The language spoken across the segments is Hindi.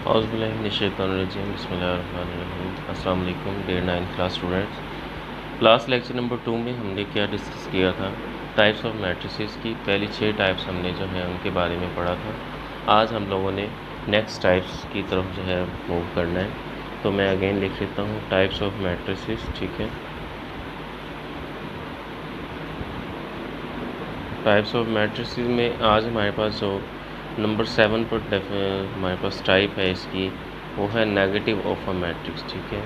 औज़ुबिल्लाहिमिनश्शैतानिर्रजीम बिस्मिल्लाहिर्रहमानिर्रहीम। अस्सलाम वालेकुम grade 9 class students. Class lecture number 2 में हमने क्या डिस्कस किया था, टाइप्स ऑफ मैट्रिसेस की पहली 6 टाइप्स हमने जो है उनके बारे में पढ़ा था। आज हम लोगों ने नेक्स्ट टाइप्स की तरफ जो है मूव करना है। तो मैं अगेन लिख लेता हूँ टाइप्स ऑफ मैट्रिसेस, ठीक है। टाइप्स ऑफ मैट्रिसेस में आज हमारे पास जो नंबर 7 पर हमारे पास टाइप है इसकी, वो है नेगेटिव ऑफ अ मैट्रिक्स, ठीक है।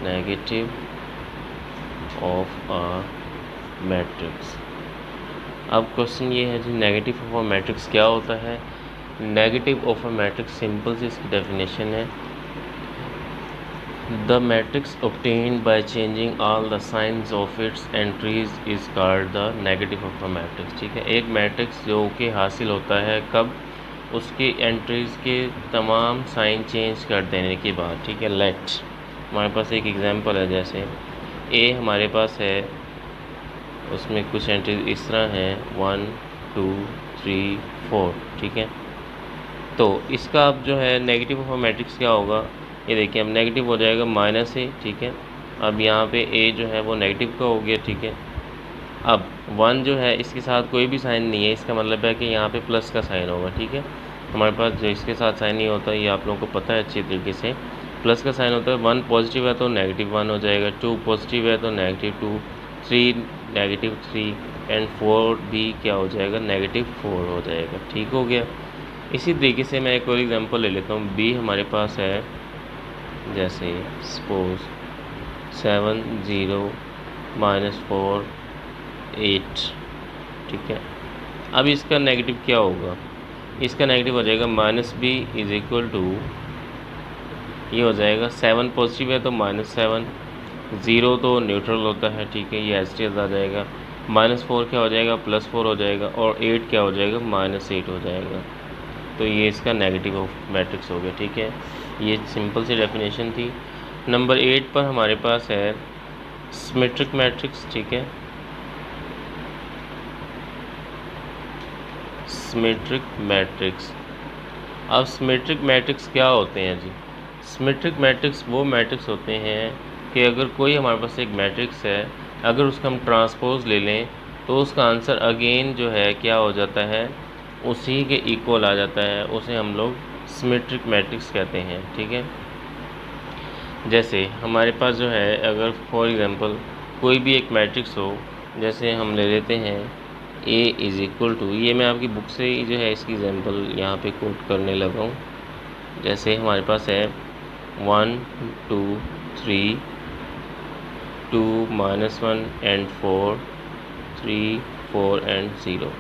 Negative of a matrix. अब क्वेश्चन ये है जी, नेगेटिव ऑफ अ मैट्रिक्स क्या होता है। Negative of a matrix simple से इसकी डेफिनेशन है, the matrix obtained by changing all the signs of its entries is called the negative of a matrix, ठीक है। एक मैट्रिक्स जो कि हासिल होता है कब, उसकी एंट्रीज़ के तमाम साइन चेंज कर देने के बाद, ठीक है। लेट हमारे पास एक एग्जांपल है, जैसे ए हमारे पास है, उसमें कुछ एंट्रीज इस तरह हैं 1 2 3 4, ठीक है। तो इसका अब जो है नेगेटिव ऑफ अ मैट्रिक्स क्या होगा, ये देखिए अब नेगेटिव हो जाएगा माइनस ए, ठीक है। अब यहाँ पे ए जो है वो नेगेटिव का हो गया, ठीक है। अब 1 जो है इसके साथ कोई भी साइन नहीं है, इसका मतलब है कि यहाँ पे प्लस का साइन होगा, ठीक है। हमारे पास जो इसके साथ साइन नहीं होता, ये आप लोगों को पता है अच्छी तरीके से। प्लस का साइन होता है, 1 पॉजिटिव है तो नेगेटिव 1 हो जाएगा, 2 पॉजिटिव है तो नेगेटिव 2, 3 नेगेटिव 3 एंड 4 भी क्या हो जाएगा, नेगेटिव 4 हो जाएगा, ठीक हो गया। इसी तरीके से मैं एक और एग्जांपल ले लेता हूँ। बी हमारे पास है, जैसे सपोज 7 0 -4 8, ठीक है। अब इसका नेगेटिव क्या होगा, इसका नेगेटिव हो जाएगा -b इज इक्वल टू, ये हो जाएगा 7 पॉजिटिव है तो -7, 0 तो न्यूट्रल होता है, ठीक है, ये एज टी एज आ जाएगा। -4 क्या हो जाएगा, +4 हो जाएगा, और 8 क्या हो जाएगा, -8 हो जाएगा। तो ये इसका नेगेटिव ऑफ मैट्रिक्स हो गया, ठीक है। ये सिंपल सी डेफिनेशन थी। नंबर 8 पर हमारे पास है सिमेट्रिक मैट्रिक्स, ठीक है। Symmetric matrix. अब सिमेट्रिक मैट्रिक्स क्या होते हैं जी, सिमेट्रिक मैट्रिक्स वो मैट्रिक्स होते हैं कि अगर कोई हमारे पास एक मैट्रिक्स है, अगर उसका हम ट्रांसपोज ले लें तो उसका आंसर अगेन जो है क्या हो जाता है, उसी के इक्वल आ जाता है, उसे हम लोग सिमेट्रिक मैट्रिक्स कहते हैं, ठीक है। जैसे हमारे पास जो है, अगर फॉर एग्जांपल कोई भी एक मैट्रिक्स हो, जैसे हम ले लेते हैं ए इज़ इक्वल टू, ये मैं आपकी बुक से ही जो है इसकी एग्जांपल यहाँ पे कोट करने लगा हूँ। जैसे हमारे पास है 1 2 3 2 -1 एंड 4 3 4 एंड 0।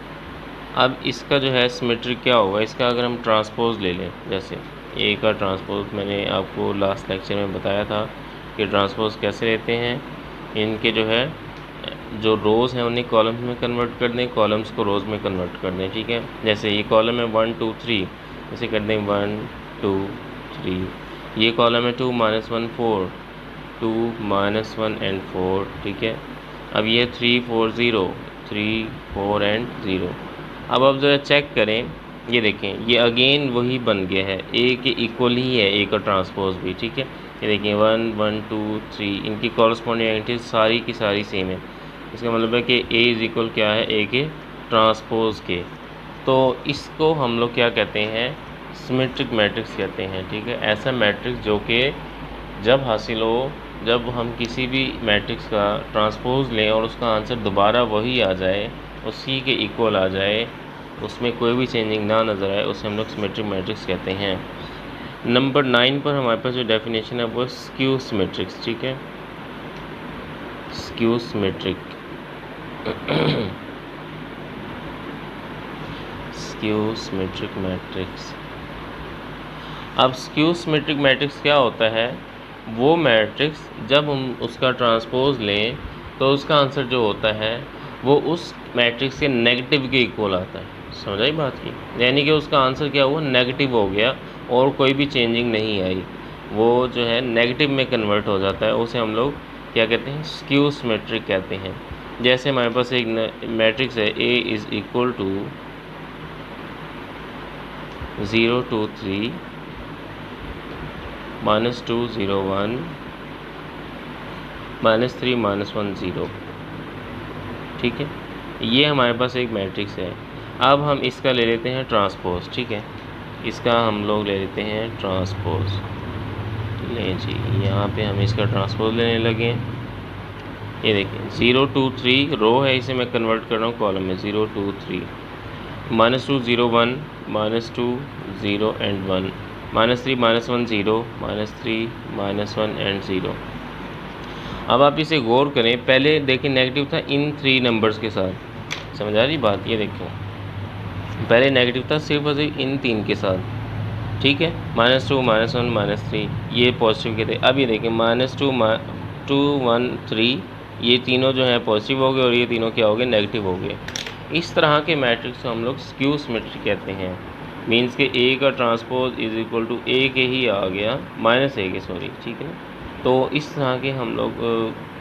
अब इसका जो है सिमेट्रिक क्या होगा, इसका अगर हम ट्रांसपोज ले लें, जैसे ए का ट्रांसपोज मैंने आपको लास्ट लेक्चर में बताया था कि ट्रांसपोज कैसे लेते हैं। इनके जो है जो रोज़ हैं उन्हें कॉलम्स में कन्वर्ट कर दें, कॉलम्स को रोज़ में कन्वर्ट कर दें, ठीक है। जैसे ये कॉलम है 1 2 3, इसे कर दें 1 2 3। ये कॉलम है 2 -1 4, 2 -1 एंड 4, ठीक है। अब ये 3 4 0, 3 4 एंड 0। अब आप ज़रा चेक करें, ये देखें ये अगेन वही बन गया है, ए के इक्वल ही है, ए का ट्रांसपोज भी, ठीक है। ये देखिए 1 1 2 3, इनकी कॉरस्पॉन्डिंग एंटिटीज सारी की सारी सेम है। इसका मतलब है कि ए इज़ इक्वल क्या है, ए के ट्रांसपोज के। तो इसको हम लोग क्या कहते हैं, सिमेट्रिक मैट्रिक्स कहते हैं, ठीक है। ऐसा मैट्रिक्स जो कि जब हासिल हो, जब हम किसी भी मैट्रिक्स का ट्रांसपोज लें और उसका आंसर दोबारा वही आ जाए, उसी के इक्वल आ जाए, उसमें कोई भी चेंजिंग ना नज़र आए, उसे हम लोग सिमेट्रिक मैट्रिक्स कहते हैं। नंबर 9 पर हमारे पास जो डेफिनेशन है वो स्क्यू सिमेट्रिक्स, ठीक है। Skew symmetric skew symmetric matrix. अब स्क्यू सिमेट्रिक मैट्रिक्स क्या होता है, वो मैट्रिक्स जब हम उसका ट्रांसपोज लें तो उसका आंसर जो होता है वो उस मैट्रिक्स के नेगेटिव के इक्वल आता है। समझ आई बात की, यानी कि उसका आंसर क्या हुआ, नेगेटिव हो गया और कोई भी चेंजिंग नहीं आई, वो जो है नेगेटिव में कन्वर्ट हो जाता है, उसे हम लोग क्या कहते हैं, स्क्यू सिमेट्रिक कहते हैं। जैसे हमारे पास एक मैट्रिक्स है ए इज़ इक्वल टू 0 2 3 -2 0 1 -3 -1 0। ठीक है, ये हमारे पास एक मैट्रिक्स है। अब हम इसका ले लेते हैं ट्रांसपोज। ठीक है, इसका हम लोग ले लेते हैं ट्रांसपोज। लें जी, यहाँ पे हम इसका ट्रांसपोज लेने लगे। ये देखिए 0 2 3 रो है, इसे मैं कन्वर्ट कर रहा हूँ कॉलम में। 0 2 3 -2 0 1 -2 0 एंड 1 -3 -1 0 -3 -1 एंड 0। अब आप इसे गौर करें, पहले देखिए नेगेटिव था इन 3 नंबर्स के साथ। समझ आ रही बात? ये देखो पहले नेगेटिव था सिर्फ और सिर्फ इन 3 के साथ। ठीक है, -2 -1 -3 ये पॉजिटिव के थे। अब ये देखिए -2 2 1 3 ये तीनों जो हैं पॉजिटिव हो गए और ये तीनों क्या हो गए? नेगेटिव हो गए। इस तरह के मैट्रिक्स को हम लोग स्क्यू सिमेट्री कहते हैं। मीन्स के ए का ट्रांसपोज इज इक्वल टू ए के ही आ गया, -a के, सॉरी। ठीक है ना, तो इस तरह के हम लोग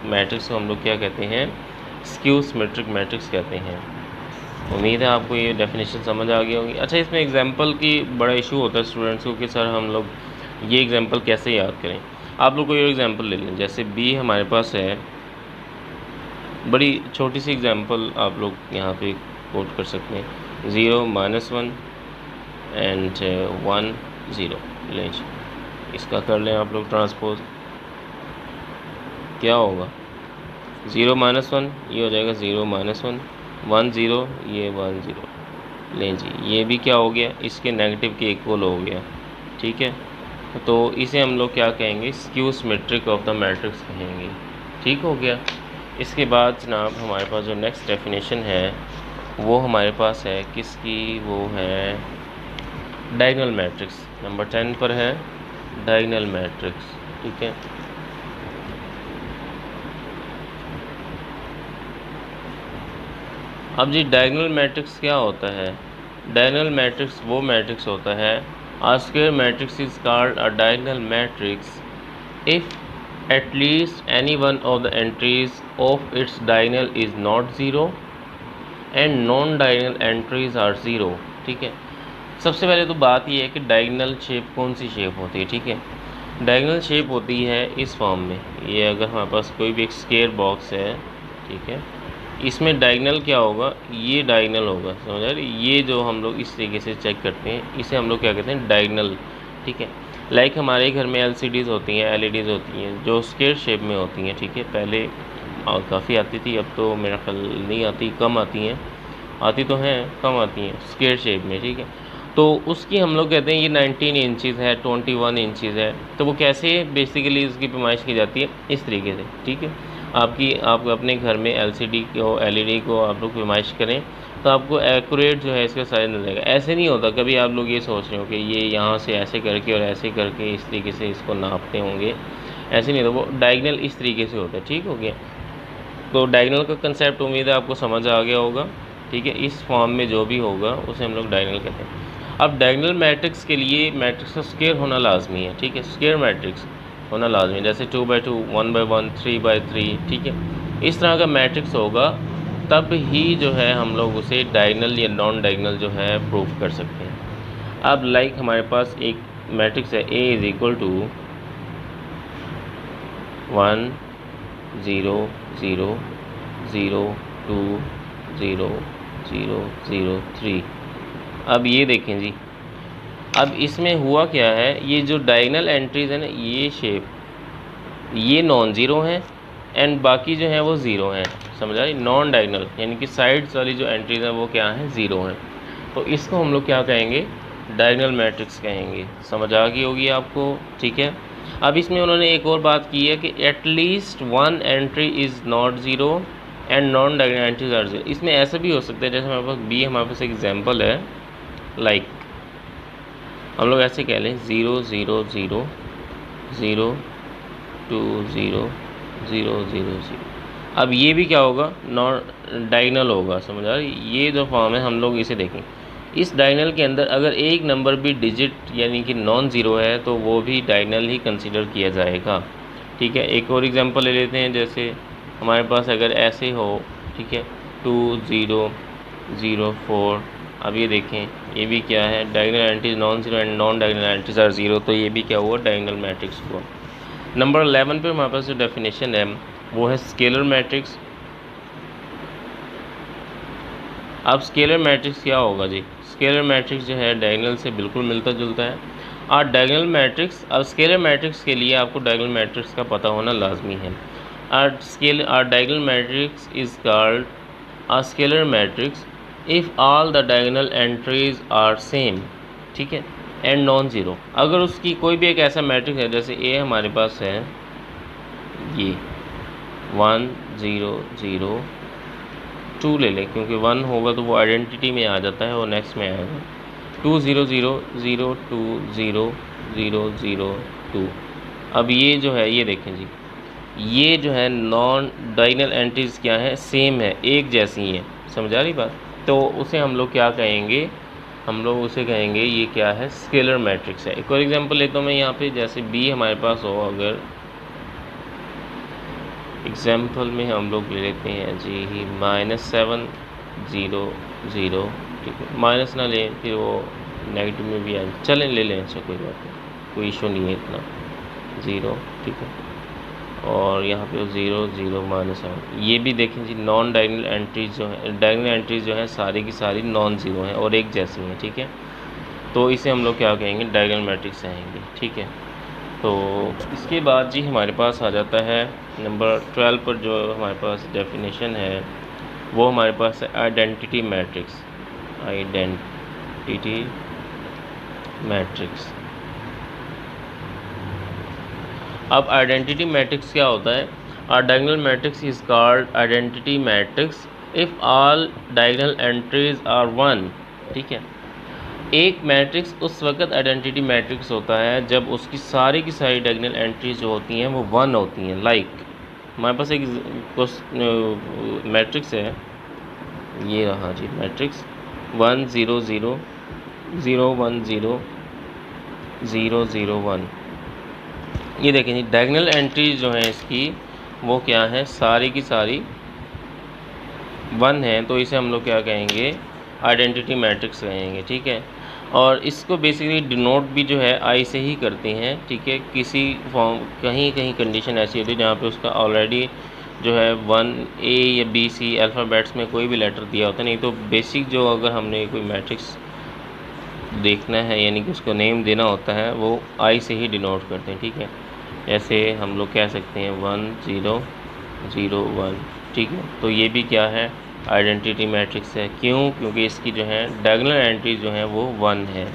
मैट्रिक्स को हम लोग क्या कहते हैं? स्क्यू सिमेट्रिक मैट्रिक्स कहते हैं। उम्मीद है आपको ये डेफिनेशन समझ आ गई होगी। अच्छा, इसमें एग्जांपल की बड़ा इशू होता है स्टूडेंट्स को कि सर हम लोग ये एग्जांपल कैसे याद करें। आप लोग कोई एग्जांपल ले लें, जैसे बी हमारे पास है, बड़ी छोटी सी एग्जांपल आप लोग यहाँ पे कोट कर सकते हैं। 0 -1 एंड 1 0 लें, इसका कर लें आप लोग ट्रांसपोज। क्या होगा? 0 -1 ये हो जाएगा 0 -1, 1 0 ये 1 0। लें जी, ये भी क्या हो गया? इसके नेगेटिव के इक्वल हो गया। ठीक है, तो इसे हम लोग क्या कहेंगे? Skew symmetric of the matrix कहेंगे। ठीक हो गया। इसके बाद जनाब हमारे पास जो नेक्स्ट डेफिनेशन है वो हमारे पास है किसकी? वो है डायगोनल मैट्रिक्स। नंबर 10 पर है डायगोनल मैट्रिक्स। ठीक है, अब जी डायगोनल मैट्रिक्स क्या होता है? डायगोनल मैट्रिक्स वो मैट्रिक्स होता है, a square matrix is called a diagonal matrix if at least any one of the entries of its diagonal is not zero and non-diagonal entries are zero। ठीक है, सबसे पहले तो बात ये है कि डायगोनल शेप कौन सी शेप होती है। ठीक है, डायगोनल शेप होती है इस फॉर्म में। ये अगर हमारे पास कोई भी एक स्क्वायर बॉक्स है, ठीक है, इसमें डायगोनल क्या होगा? ये डायगोनल होगा। समझ आ रही? ये जो हम लोग इस तरीके से चेक करते हैं, इसे हम लोग क्या कहते हैं? डायगोनल। ठीक है, लाइक हमारे घर में LCDs होती हैं, LEDs होती हैं जो स्क्वायर शेप में होती हैं। ठीक है, पहले काफ़ी आती थी, अब तो मेरा ख्याल नहीं आती, कम आती हैं। आती तो हैं, कम आती हैं स्क्वायर शेप में। ठीक है, तो उसकी हम लोग कहते हैं ये 19 इंचज़ है, 21 इंचज़ है। तो वो कैसे बेसिकली उसकी पैमाइश की जाती है? इस तरीके से। ठीक है, आप अपने घर में LCD को, LED को आप लोग पैमाइश करें तो आपको एक्यूरेट जो है इसका साइज मिल जाएगा। ऐसे नहीं होता, कभी आप लोग ये सोच रहे हो कि ये यहाँ से ऐसे करके और ऐसे करके इस तरीके से इसको नापते होंगे, ऐसे नहीं होता। वो डायगोनल इस तरीके से होता है। ठीक हो गया, तो डायगोनल का कंसेप्ट उम्मीद है आपको समझ आ गया होगा। ठीक है, इस फॉर्म में जो भी होगा उसे हम लोग डायगोनल कहते हैं। अब डायगोनल मैट्रिक्स के लिए मैट्रिक्स का स्क्वायर होना लाजमी है। ठीक है, स्क्वायर मैट्रिक्स होना लाजमी है, जैसे 2/2 1/1 3/3। ठीक है, इस तरह का मैट्रिक्स होगा तब ही जो है हम लोग उसे डायगोनल या नॉन डायगोनल जो है प्रूव कर सकते हैं। अब लाइक हमारे पास एक मैट्रिक्स है A = 1 0 0 0 2 0 0 0 3। अब ये देखें जी, अब इसमें हुआ क्या है? ये जो डायगोनल एंट्रीज़ है ना, ये शेप ये नॉन ज़ीरो हैं एंड बाकी जो है वो ज़ीरो हैं। समझ आ रही? नॉन डायगोनल यानी कि साइड्स वाली जो एंट्रीज़ हैं वो क्या हैं? ज़ीरो हैं। तो इसको हम लोग क्या कहेंगे? डायगोनल मैट्रिक्स कहेंगे। समझ आ गई होगी आपको। ठीक है, अब इसमें उन्होंने एक और बात की है कि at least one entry is not zero and non diagonal entries are zero. इसमें ऐसा भी हो सकता है, जैसे हमारे पास बी हमारे पास एग्जाम्पल है, लाइक हम लोग ऐसे कह लें 0 0 0 0 2 0 0 0 0। अब ये भी क्या होगा? नॉन डायगोनल होगा। समझ आ रही? ये जो फॉर्म है हम लोग इसे देखें, इस डायगोनल के अंदर अगर एक नंबर भी डिजिट यानी कि नॉन ज़ीरो है तो वो भी डायगोनल ही कंसीडर किया जाएगा। ठीक है, एक और एग्जांपल ले लेते हैं, जैसे हमारे पास अगर ऐसे हो, ठीक है, 2 0 0 4 अब ये देखें, ये भी क्या है, diagonal entries non zero and non diagonal entries are zero, तो ये भी क्या हुआ, डायगोनल मैट्रिक्स हुआ। नंबर 11 पे हमारे पास जो डेफिनेशन है वो है स्केलर मैट्रिक्स। अब स्केलर मैट्रिक्स क्या होगा जी, स्केलर मैट्रिक्स जो है डायगोनल से बिल्कुल मिलता जुलता है। और डायगोनल मैट्रिक्स, अब स्केलर मैट्रिक्स के लिए आपको डायगोनल मैट्रिक्स का पता होना लाजमी है। और diagonal matrix is called a scalar matrix if all the diagonal entries are same, ठीक है, एंड नॉन ज़ीरो। अगर उसकी कोई भी एक ऐसा मैट्रिक्स है, जैसे ए हमारे पास है ये 1 0 0 2 ले लें, क्योंकि 1 होगा तो वो आइडेंटिटी में आ जाता है और नेक्स्ट में आएगा 2 0 0 0 2 0 0 0 2। अब ये जो है, ये देखें जी, ये जो है नॉन डायगोनल एंट्रीज़ क्या है, सेम है, एक जैसी हैं, समझा रही बात। तो उसे हम लोग क्या कहेंगे, हम लोग उसे कहेंगे ये क्या है, स्केलर मैट्रिक्स है। एक और एग्जांपल लेता हूँ मैं यहाँ पे, जैसे बी हमारे पास हो, अगर एग्जांपल में हम लोग ले लेते हैं जी -7 0 0, ठीक है, माइनस ना लें फिर वो नेगेटिव में भी आ, चलें ले लें, अच्छा कोई बात नहीं, कोई इशू नहीं है इतना, 0, ठीक है, और यहाँ पे 0 0 -7। ये भी देखें जी, नॉन डायगोनल एंट्रीज जो है, डायगोनल एंट्रीज जो हैं सारी की सारी नॉन ज़ीरो हैं और एक जैसी हैं, ठीक है। तो इसे हम लोग क्या कहेंगे, डायगोनल मैट्रिक्स कहेंगे, ठीक है। तो इसके बाद जी हमारे पास आ जाता है नंबर 12 पर जो हमारे पास डेफिनेशन है वो हमारे पास है आइडेंटिटी मैट्रिक्स। Identity matrix. अब आइडेंटिटी मैट्रिक्स क्या होता है, और diagonal matrix is called identity matrix if all diagonal entries are 1, ठीक है। एक मैट्रिक्स उस वक्त आइडेंटिटी मैट्रिक्स होता है जब उसकी सारी की सारी डायगोनल एंट्रीज जो होती हैं वो 1 होती हैं। लाइक हमारे पास एक मैट्रिक्स है, ये रहा जी मैट्रिक्स 1 0 0 0 1 0 0 0 1। ये देखें जी, डायगोनल एंट्रीज जो हैं इसकी वो क्या है, सारी की सारी 1 है, तो इसे हम लोग क्या कहेंगे, आइडेंटिटी मैट्रिक्स कहेंगे, ठीक है। और इसको बेसिकली डिनोट भी जो है आई से ही करते हैं, ठीक है। किसी फॉर्म कहीं कहीं कंडीशन ऐसी होती है जहाँ पे उसका ऑलरेडी जो है 1 A या B C अल्फ़ाबेट्स में कोई भी लेटर दिया होता है, नहीं तो बेसिक जो अगर हमने कोई मैट्रिक्स देखना है यानी कि उसको नेम देना होता है वो आई से ही डिनोट करते हैं, ठीक है। जैसे हम लोग कह सकते हैं 1 0 0 1, ठीक है। तो ये भी क्या है, आइडेंटिटी मैट्रिक्स है। क्यों, क्योंकि इसकी जो है डायगोनल एंट्री जो है वो 1 है।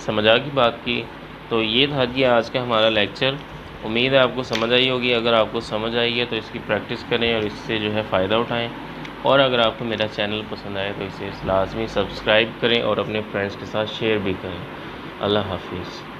समझ आ गई बात की। तो ये था जी आज का हमारा लेक्चर। उम्मीद है आपको समझ आई होगी। अगर आपको समझ आई है तो इसकी प्रैक्टिस करें और इससे जो है फ़ायदा उठाएं। और अगर आपको मेरा चैनल पसंद आए तो इसे लाजमी सब्सक्राइब करें और अपने फ्रेंड्स के साथ शेयर भी करें। अल्लाह हाफिज़।